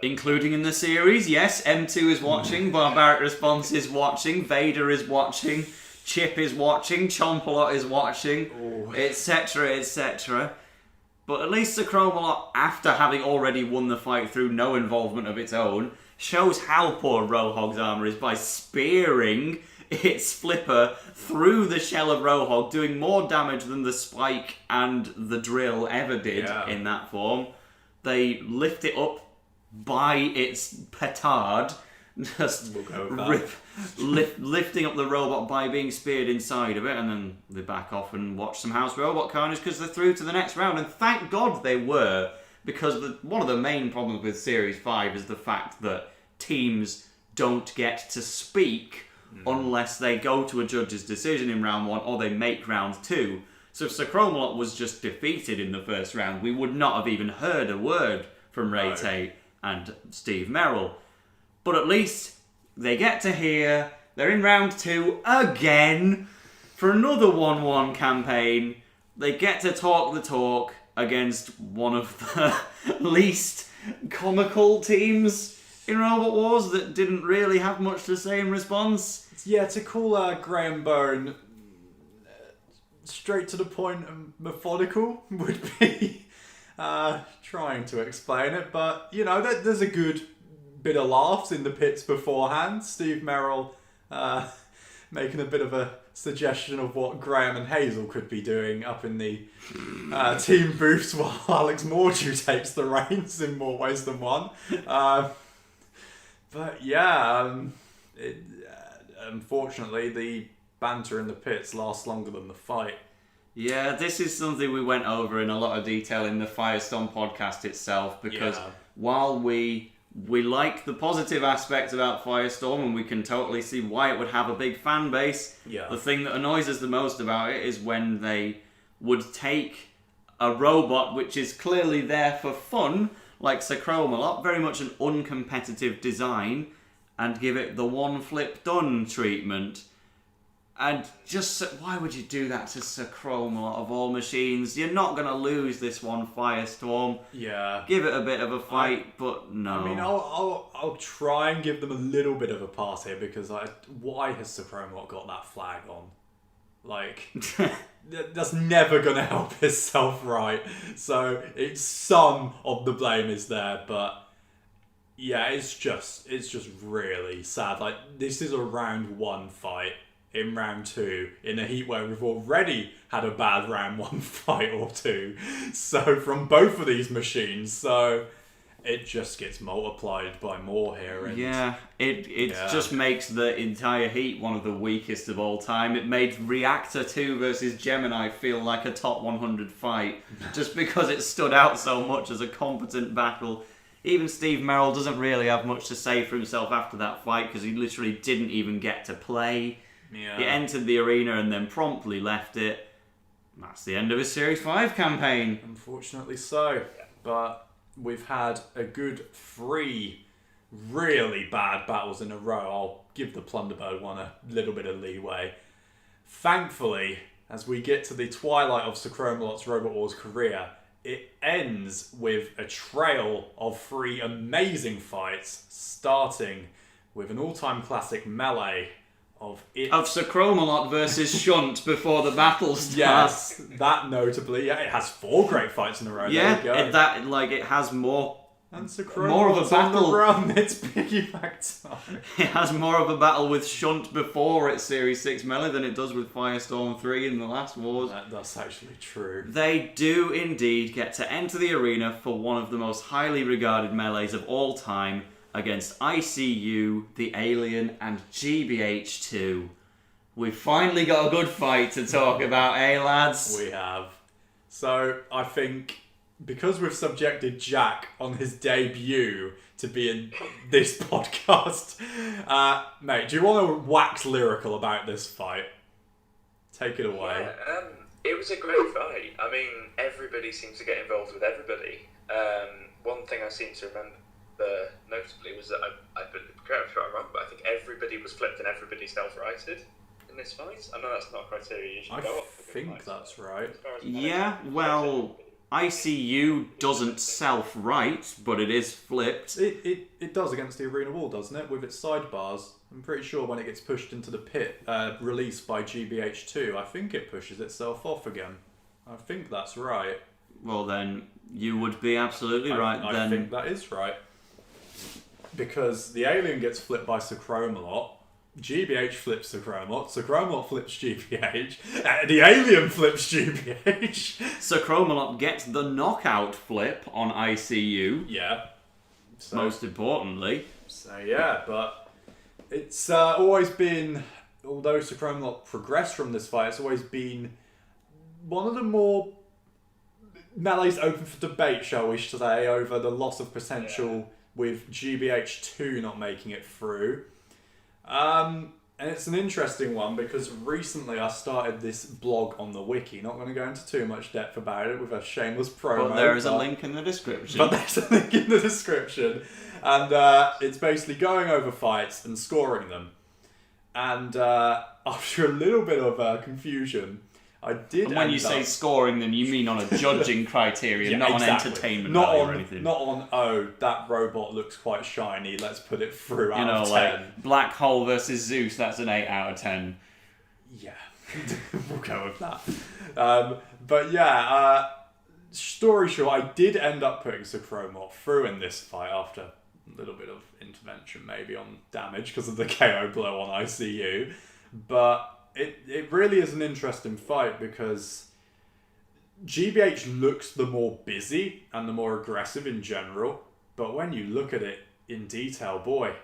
C: Including in the series, yes, M2 is watching, Barbaric Response is watching, Vader is watching, Chip is watching, Chompalot is watching, etc, etc. But at least Sir Chromalot, after having already won the fight through no involvement of its own, shows how poor Roadhog's armour is by spearing its flipper through the shell of Roadhog, doing more damage than the spike and the drill ever did in that form. They lift it up by its petard, just lifting up the robot by being speared inside of it, and then they back off and watch some house robot carnage because they're through to the next round. And thank God they were, because one of the main problems with Series 5 is the fact that teams don't get to speak unless they go to a judge's decision in round 1 or they make round 2. So if Sir Chromalot was just defeated in the first round, we would not have even heard a word from Ray Tate and Steve Merrill. But at least they get to hear they're in round 2 again for another 1-1 campaign. They get to talk the talk against one of the least comical teams in Robot Wars that didn't really have much to say in response.
A: Yeah, to call Graham Bone straight to the point and methodical would be trying to explain it, but you know, there's a good bit of laughs in the pits beforehand. Steve Merrill making a bit of a suggestion of what Graham and Hazel could be doing up in the team booths while Alex Mordew takes the reins in more ways than one. But yeah, unfortunately the banter in the pits lasts longer than the fight.
C: Yeah, this is something we went over in a lot of detail in the Firestorm podcast itself, because while we like the positive aspect about Firestorm and we can totally see why it would have a big fan base, the thing that annoys us the most about it is when they would take a robot which is clearly there for fun, like Sir Chromalot, very much an uncompetitive design, and give it the one flip done treatment. And just, why would you do that to Sir Chromalot of all machines? You're not going to lose this one, Firestorm.
A: Yeah.
C: Give it a bit of a fight, but no.
A: I mean, I'll try and give them a little bit of a pass here, because why has Sir Chromalot got that flag on? Like, that's never going to help itself, right? So it's some of the blame is there, but yeah, it's just really sad. Like, this is a round 1 fight. In round 2, in a heat where we've already had a bad round 1 fight or 2, so from both of these machines, so it just gets multiplied by more here. And
C: it just makes the entire heat one of the weakest of all time. It made Reactor 2 versus Gemini feel like a top 100 fight, just because it stood out so much as a competent battle. Even Steve Merrill doesn't really have much to say for himself after that fight, because he literally didn't even get to play.
A: Yeah.
C: He entered the arena and then promptly left it. That's the end of his Series 5 campaign.
A: Unfortunately so. But we've had a good 3 really bad battles in a row. I'll give the Plunderbird one a little bit of leeway. Thankfully, as we get to the twilight of Sir Chromalot's Robot Wars career, it ends with a trail of 3 amazing fights, starting with an all-time classic melee of
C: Sir Chromalot versus Shunt before the battle starts.
A: Yes, that notably. Yeah, it has 4 great fights in a row.
C: Yeah,
A: there we go.
C: it has more
A: And Sir
C: more of a
A: Chromalot's on the
C: battle.
A: run. It's piggyback time.
C: It has more of a battle with Shunt before its Series 6 melee than it does with Firestorm 3 in the last wars.
A: That's actually true.
C: They do indeed get to enter the arena for one of the most highly regarded melees of all time against ICU, the Alien, and GBH2. We've finally got a good fight to talk about, eh, lads?
A: We have. So, I think, because we've subjected Jack on his debut to be in this podcast, mate, do you want to wax lyrical about this fight? Take it away.
B: Yeah, it was a great fight. I mean, everybody seems to get involved with everybody. One thing I seem to remember notably was that correct me if I'm wrong, but I think everybody was flipped and everybody self-righted in this fight. I know that's not a criteria you should go off.
A: I think that's right.
C: Yeah, well, ICU doesn't self-right, but it is flipped.
A: It does against the arena wall, doesn't it? With its sidebars. I'm pretty sure when it gets pushed into the pit, released by GBH2, I think it pushes itself off again. I think that's right.
C: Well, then, you would be absolutely right.
A: I
C: Then
A: think that is right. Because the alien gets flipped by Sir Chromalot, GBH flips Sir Chromalot, Sir Chromalot flips GBH, the alien flips GBH.
C: Sir Chromalot gets the knockout flip on ICU,
A: Yeah. So,
C: most importantly.
A: So yeah, but it's always been, although Sir Chromalot progressed from this fight, it's always been one of the more melees open for debate, shall we say, over the loss of potential with GBH2 not making it through. And it's an interesting one because recently I started this blog on the wiki. Not going to go into too much depth about it with a shameless promo.
C: But there is a link in the description.
A: But there's a link in the description. And it's basically going over fights and scoring them. And after a little bit of confusion, I did.
C: And when you say scoring, then you mean on a judging criteria, not
A: exactly.
C: on entertainment
A: not
C: value
A: on,
C: or anything.
A: Not on, oh, that robot looks quite shiny, let's put it through out of 10.
C: Like Black Hole versus Zeus, that's an 8 out of 10.
A: Yeah, we'll go with that. But yeah, story short, I did end up putting Sir Chromalot through in this fight after a little bit of intervention maybe on damage because of the KO blow on ICU. But it really is an interesting fight because GBH looks the more busy and the more aggressive in general, but when you look at it in detail, boy,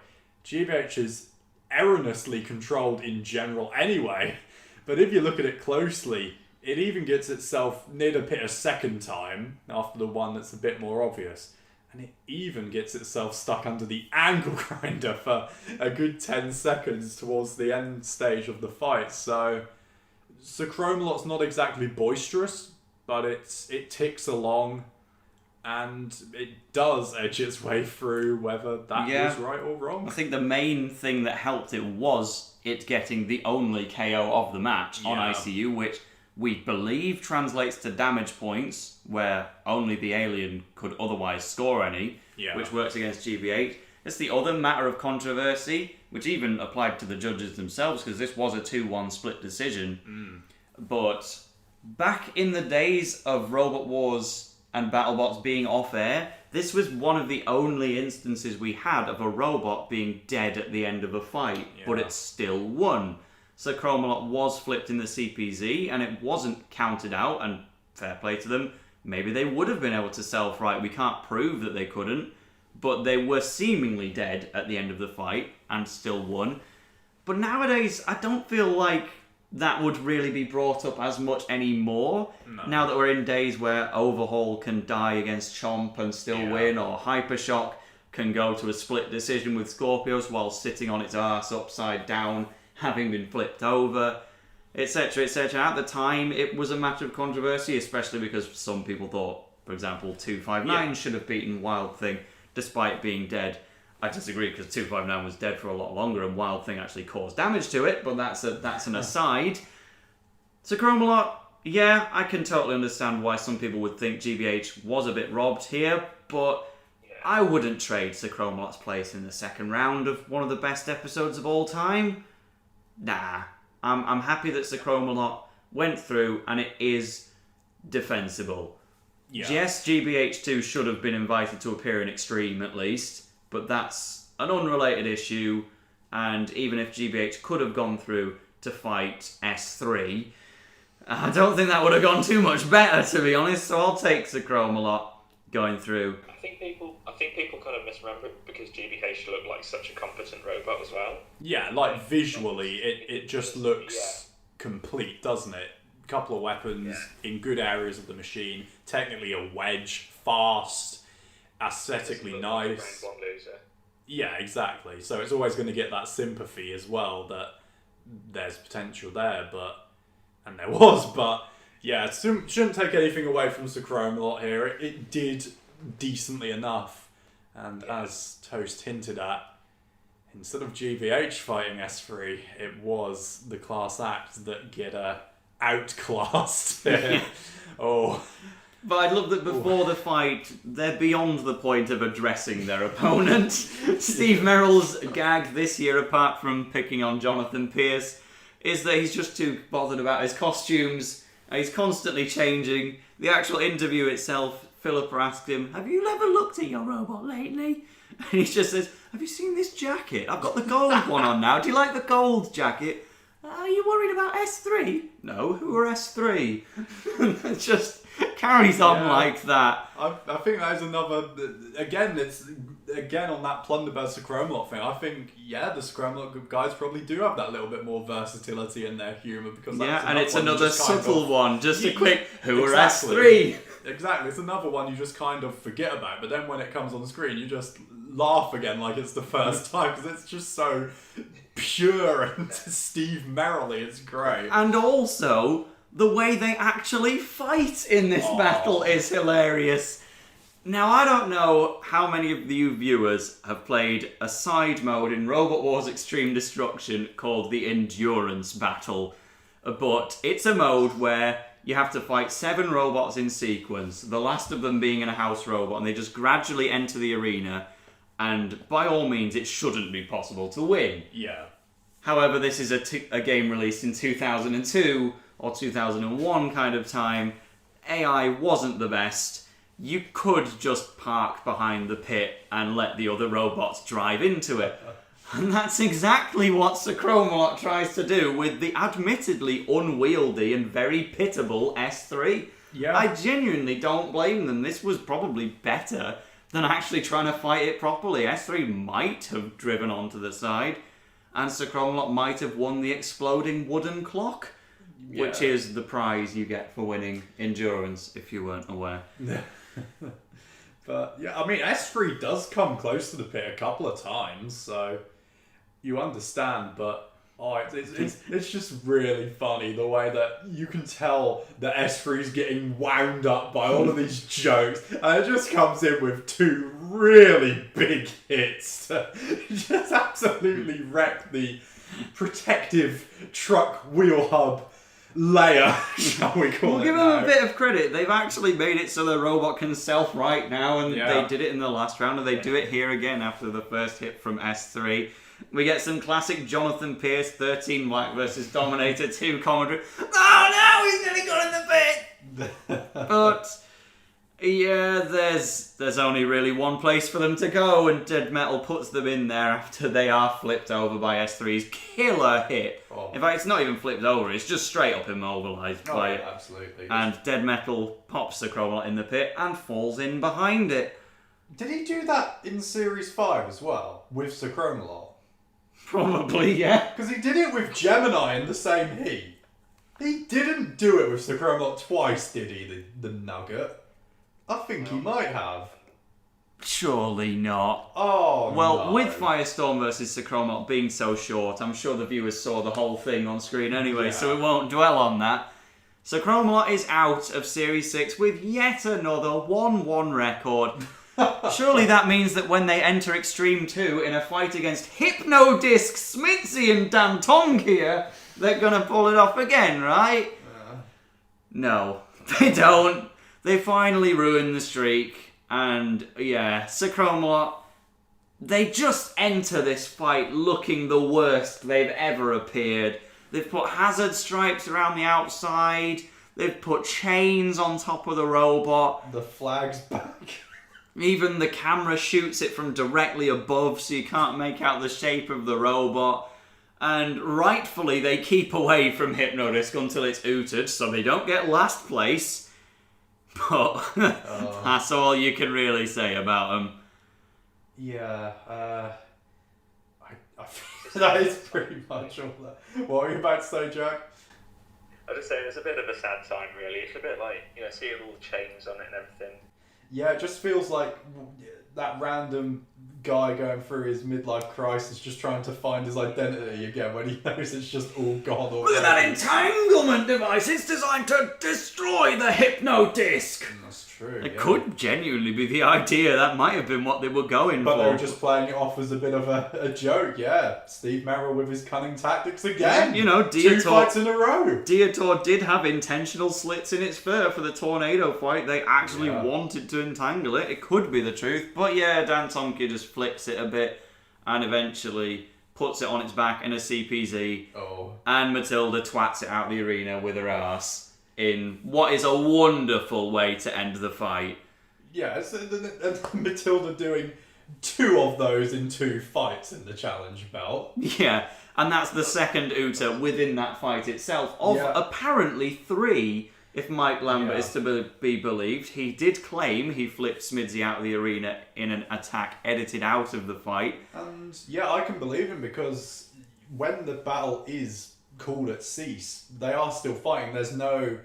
A: GBH is erroneously controlled in general anyway. But if you look at it closely, it even gets itself near the pit a second time after the one that's a bit more obvious. And it even gets itself stuck under the angle grinder for a good 10 seconds towards the end stage of the fight. So Sir Chromalot's not exactly boisterous, but it ticks along and it does edge its way through, whether that was right or wrong.
C: I think the main thing that helped it was it getting the only KO of the match on ICU, which we believe translates to damage points, where only the alien could otherwise score any, which works against GBH. It's the other matter of controversy, which even applied to the judges themselves, because this was a 2-1 split decision. But back in the days of Robot Wars and BattleBots being off-air, this was one of the only instances we had of a robot being dead at the end of a fight, but it still won. Sir Chromalot was flipped in the CPZ, and it wasn't counted out, and fair play to them. Maybe they would have been able to self-right. We can't prove that they couldn't, but they were seemingly dead at the end of the fight and still won. But nowadays, I don't feel like that would really be brought up as much anymore. No. Now that we're in days where Overhaul can die against Chomp and still win, or Hypershock can go to a split decision with Scorpios while sitting on its arse upside down, having been flipped over, etc., etc. At the time, it was a matter of controversy, especially because some people thought, for example, 259 should have beaten Wild Thing despite being dead. I disagree, because 259 was dead for a lot longer and Wild Thing actually caused damage to it, but that's an aside. So Chromalot, I can totally understand why some people would think GBH was a bit robbed here, but I wouldn't trade Sir Chromalot's place in the second round of one of the best episodes of all time. Nah, I'm happy that Sir Chromalot went through and it is defensible.
A: Yeah.
C: Yes, GBH2 should have been invited to appear in Extreme at least, but that's an unrelated issue, and even if GBH could have gone through to fight S3, I don't think that would have gone too much better, to be honest, so I'll take Sir Chromalot going through.
B: I think people kind of misremember it because GBH looked like such a competent robot as well.
A: Yeah, like visually, it just looks complete, doesn't it? A couple of weapons in good areas of the machine. Technically a wedge, fast, aesthetically nice.
B: One loser.
A: Yeah, exactly. So it's always going to get that sympathy as well that there's potential there, and there was, but yeah, shouldn't take anything away from Sir Chromalot here. It did decently enough, and as Toast hinted at, instead of GBH fighting S3, it was the class act that get outclassed. Oh.
C: But I love that before the fight, they're beyond the point of addressing their opponent. Steve Merrill's gag this year, apart from picking on Jonathan Pierce, is that he's just too bothered about his costumes, and he's constantly changing. The actual interview itself, Philippa asked him, "Have you ever looked at your robot lately?" And he just says, "Have you seen this jacket? I've got the gold one on now. Do you like the gold jacket? Are you worried about S3? No, who are S3? It just carries on like that.
A: I think that is another... Again, on that Plunderbird Sir Chromalot thing, I think, the Sir Chromalot guys probably do have that little bit more versatility in their humour. Because
C: and it's another subtle one. Just a quick, who are
A: exactly.
C: S3?
A: Exactly, it's another one you just kind of forget about, but then when it comes on the screen, you just laugh again like it's the first time, because it's just so pure and Steve Merrily, it's great.
C: And also, the way they actually fight in this battle is hilarious. Now, I don't know how many of you viewers have played a side mode in Robot Wars Extreme Destruction called the Endurance Battle, but it's a mode where you have to fight 7 robots in sequence, the last of them being in a house robot, and they just gradually enter the arena, and by all means it shouldn't be possible to win.
A: Yeah.
C: However, this is a game released in 2002 or 2001 kind of time. AI wasn't the best. You could just park behind the pit and let the other robots drive into it. And that's exactly what Sir Chromalot tries to do with the admittedly unwieldy and very pitiable S3.
A: Yeah.
C: I genuinely don't blame them. This was probably better than actually trying to fight it properly. S3 might have driven onto the side, and Sir Chromalot might have won the exploding wooden clock, which is the prize you get for winning endurance, if you weren't aware.
A: But yeah, I mean, S3 does come close to the pit a couple of times, so you understand, but it's just really funny the way that you can tell that S3's getting wound up by all of these jokes, and it just comes in with 2 really big hits to just absolutely wreck the protective truck wheel hub layer, shall we call it?
C: We'll give them a bit of credit. They've actually made it so the robot can self-right now, and they did it in the last round, and they do it here again after the first hit from S3. We get some classic Jonathan Pierce 13 Black versus Dominator 2 commentary. Oh no, he's nearly got in the pit! But yeah, there's only really one place for them to go, and Dead Metal puts them in there after they are flipped over by S3's killer hit. In fact, it's not even flipped over, it's just straight up immobilised by it.
A: Absolutely.
C: And Dead Metal pops the Chromalot in the pit and falls in behind it.
A: Did he do that in Series 5 as well, with Sir Chromalot?
C: Probably, yeah.
A: Because he did it with Gemini in the same heat. He didn't do it with Sir Chromalot twice, did he, the nugget? I think he might have.
C: Surely not.
A: Oh,
C: well,
A: no.
C: with Firestorm versus Sir Chromalot being so short, I'm sure the viewers saw the whole thing on screen anyway, so we won't dwell on that. Sir Chromalot is out of Series 6 with yet another 1-1 record. Surely that means that when they enter Extreme 2 in a fight against Hypnodisc, Smithy and Dan Tonkia, they're going to pull it off again, right? No, they don't. They finally ruin the streak, and Sir Chromalot, they just enter this fight looking the worst they've ever appeared. They've put hazard stripes around the outside, They've put chains on top of the robot.
A: The flag's back.
C: Even the camera shoots it from directly above, so you can't make out the shape of the robot. And rightfully, they keep away from Hypnodisc until it's ooted, so they don't get last place. But that's all you can really say about them.
A: Yeah, I that is pretty much all that. What were you about to say, Jack?
B: I was just saying, it's a bit of a sad time, really. It's a bit like, seeing all the chains on it and everything.
A: Yeah, it just feels like that random guy going through his midlife crisis, just trying to find his identity again when he knows it's just all gone already.
C: Look at that entanglement device! It's designed to destroy the Hypnodisc!
A: That's true.
C: It could genuinely be the idea. That might have been what they were going
A: but
C: for.
A: they were just playing it off as a bit of a joke, yeah. Steve Merrill with his cunning tactics again. Two fights in a row.
C: Dietor did have intentional slits in its fur for the tornado fight. They actually wanted to entangle it. It could be the truth. But yeah, Dan Tomke just flips it a bit and eventually puts it on its back in a CPZ.
A: Oh.
C: And Matilda twats it out the arena with her ass in what is a wonderful way to end the fight.
A: Yeah, and Matilda doing 2 of those in 2 fights in the challenge belt.
C: Yeah, and that's the second Uta within that fight itself, of apparently 3, if Mike Lambert is to be believed. He did claim he flipped Smidsy out of the arena in an attack edited out of the fight.
A: And yeah, I can believe him, because when the battle is called at cease, they are still fighting. There's no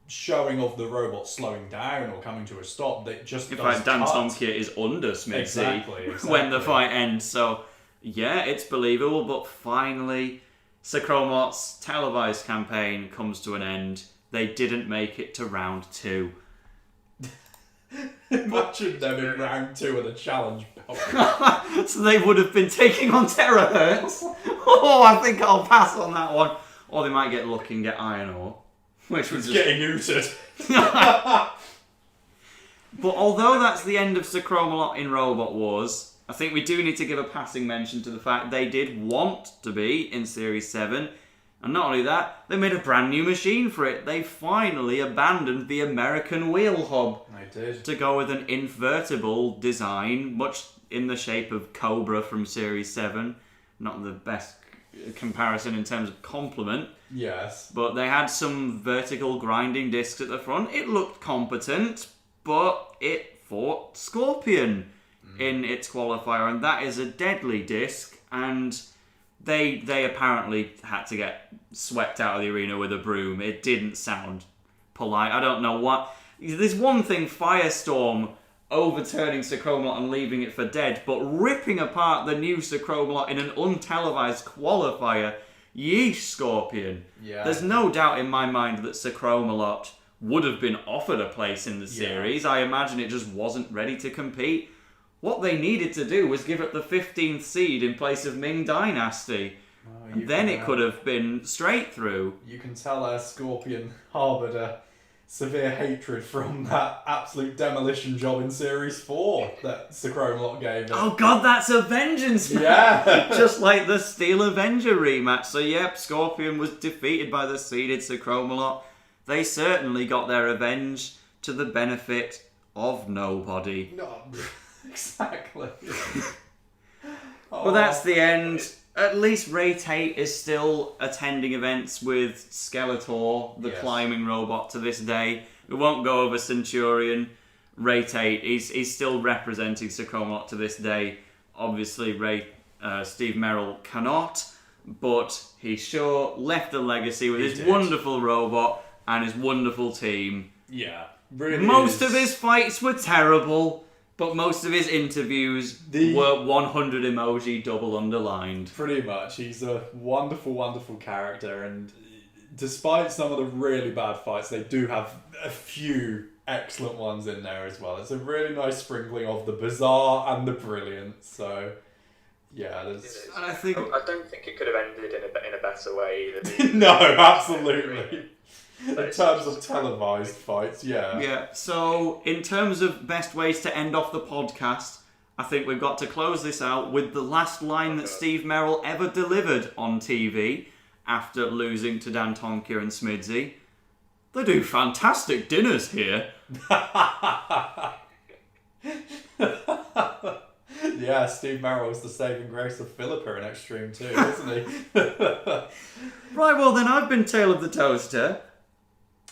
A: showing of the robot slowing down or coming to a stop. They just
C: in fact, Dan Tomke is under Smidsy
A: exactly.
C: when the fight ends. So yeah, it's believable. But finally, Sir Chromalot's televised campaign comes to an end. They didn't make it to round 2.
A: Imagine them in round 2 of the challenge belt.
C: So they would have been taking on Terahertz. Oh, I think I'll pass on that one. Or they might get lucky and get Iron Ore, which was
A: getting ooted.
C: But although that's the end of Sir Chromalot in Robot Wars, I think we do need to give a passing mention to the fact they did want to be in Series 7. And not only that, they made a brand new machine for it. They finally abandoned the American wheel hub.
A: They did.
C: To go with an invertible design, much in the shape of Cobra from Series 7. Not the best comparison in terms of complement.
A: Yes.
C: But they had some vertical grinding discs at the front. It looked competent, but it fought Scorpion in its qualifier, and that is a deadly disc, and they apparently had to get swept out of the arena with a broom. It didn't sound polite. I don't know what... There's one thing, Firestorm overturning Sir Chromalot and leaving it for dead, but ripping apart the new Sir Chromalot in an untelevised qualifier, yeesh, Scorpion.
A: Yeah.
C: There's no doubt in my mind that Sir Chromalot would have been offered a place in the series. I imagine it just wasn't ready to compete. What they needed to do was give it the 15th seed in place of Ming Dynasty. Then it could have been straight through.
A: You can tell Scorpion harboured a severe hatred from that absolute demolition job in Series 4 that Sir Chromalot gave it.
C: Oh god, that's a vengeance match!
A: Yeah!
C: Just like the Steel Avenger rematch. So yep, Scorpion was defeated by the seeded Sir Chromalot. They certainly got their revenge to the benefit of nobody.
A: No, exactly.
C: Well, that's the end. At least Ray Tate is still attending events with Skeletor, the climbing robot, to this day. We won't go over Centurion. Ray Tate, he's still representing Sir Chromalot to this day. Obviously, Steve Merrill cannot, but he sure left a legacy with his wonderful robot and his wonderful team.
A: Yeah, really.
C: Most of his fights were terrible. But most of his interviews were 100 emoji double underlined.
A: Pretty much. He's a wonderful, wonderful character, and despite some of the really bad fights, they do have a few excellent ones in there as well. It's a really nice sprinkling of the bizarre and the brilliant. So, yeah, there's...
C: And I
B: don't think it could have ended in a better way either.
A: No, absolutely. In terms of televised fights, yeah.
C: Yeah, so in terms of best ways to end off the podcast, I think we've got to close this out with the last line that Steve Merrill ever delivered on TV after losing to Dan Tomke and Smidsy. They do fantastic dinners here.
A: Yeah, Steve Merrill was the saving grace of Philippa in Extreme 2, isn't he?
C: Right, well then, I've been Tale of the Toaster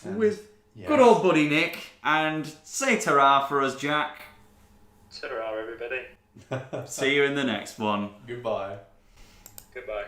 C: with good old buddy Nick, and say ta-ra for us, Jack.
B: Ta-ra, everybody.
C: See you in the next one.
A: Goodbye.
B: Goodbye.